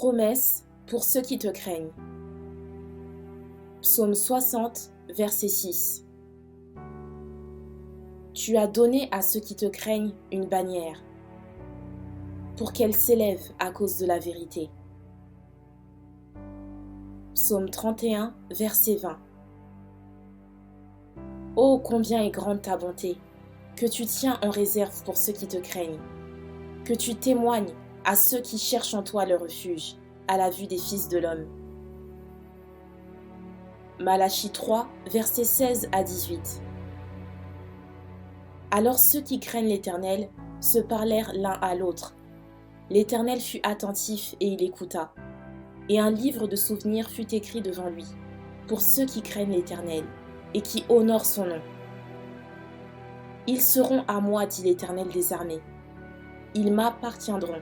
Promesse pour ceux qui te craignent. Psaume 60, verset 6. Tu as donné à ceux qui te craignent une bannière, pour qu'elle s'élève à cause de la vérité. Psaume 31, verset 20. Ô combien est grande ta bonté, que tu tiens en réserve pour ceux qui te craignent, que tu témoignes à ceux qui cherchent en toi le refuge, à la vue des fils de l'homme. Malachie 3, versets 16 à 18. Alors ceux qui craignent l'Éternel se parlèrent l'un à l'autre. L'Éternel fut attentif et il écouta. Et un livre de souvenirs fut écrit devant lui, pour ceux qui craignent l'Éternel et qui honorent son nom. Ils seront à moi, dit l'Éternel des armées. Ils m'appartiendront.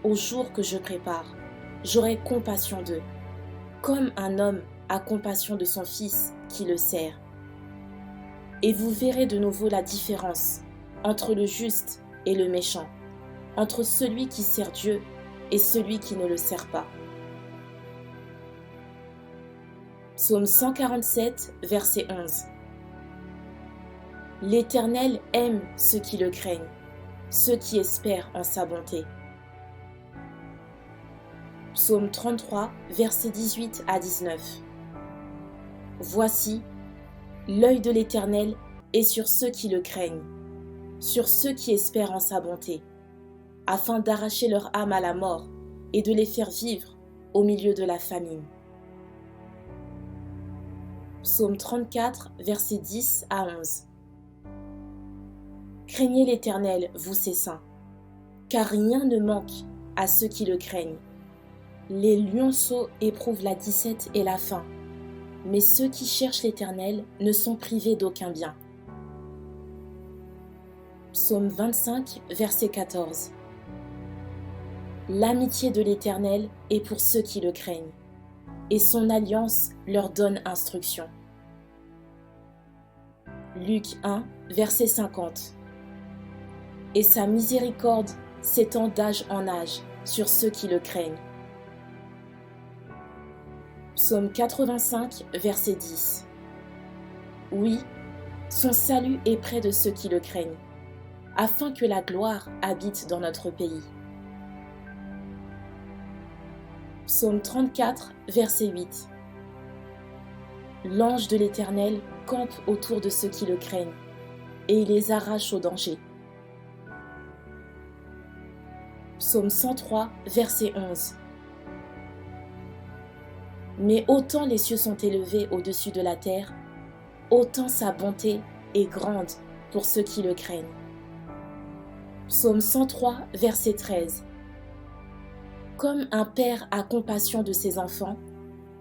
Au jour que je prépare, j'aurai compassion d'eux, comme un homme a compassion de son fils qui le sert. Et vous verrez de nouveau la différence entre le juste et le méchant, entre celui qui sert Dieu et celui qui ne le sert pas. Psaume 147, verset 11. L'Éternel aime ceux qui le craignent, ceux qui espèrent en sa bonté. Psaume 33, versets 18 à 19. Voici, l'œil de l'Éternel est sur ceux qui le craignent, sur ceux qui espèrent en sa bonté, afin d'arracher leur âme à la mort et de les faire vivre au milieu de la famine. Psaume 34, versets 10 à 11. Craignez l'Éternel, vous ses saints, car rien ne manque à ceux qui le craignent. Les lionceaux éprouvent la disette et la faim, mais ceux qui cherchent l'Éternel ne sont privés d'aucun bien. Psaume 25, verset 14. L'amitié de l'Éternel est pour ceux qui le craignent, et son alliance leur donne instruction. Luc 1, verset 50. Et sa miséricorde s'étend d'âge en âge sur ceux qui le craignent. Psaume 85, verset 10. Oui, son salut est près de ceux qui le craignent, afin que la gloire habite dans notre pays. Psaume 34, verset 8. L'ange de l'Éternel campe autour de ceux qui le craignent, et il les arrache au danger. Psaume 103, verset 11. Mais autant les cieux sont élevés au-dessus de la terre, autant sa bonté est grande pour ceux qui le craignent. Psaume 103, verset 13. Comme un père a compassion de ses enfants,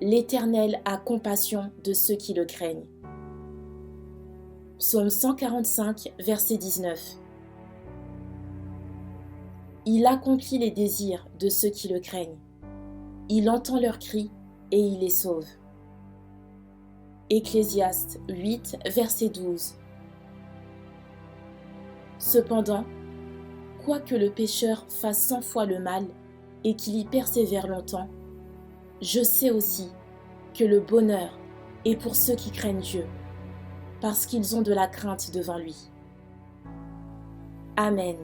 l'Éternel a compassion de ceux qui le craignent. Psaume 145, verset 19. Il accomplit les désirs de ceux qui le craignent. Il entend leurs cris et il les sauve. Ecclésiaste 8, verset 12. Cependant, quoique le pécheur fasse 100 fois le mal et qu'il y persévère longtemps, je sais aussi que le bonheur est pour ceux qui craignent Dieu, parce qu'ils ont de la crainte devant lui. Amen.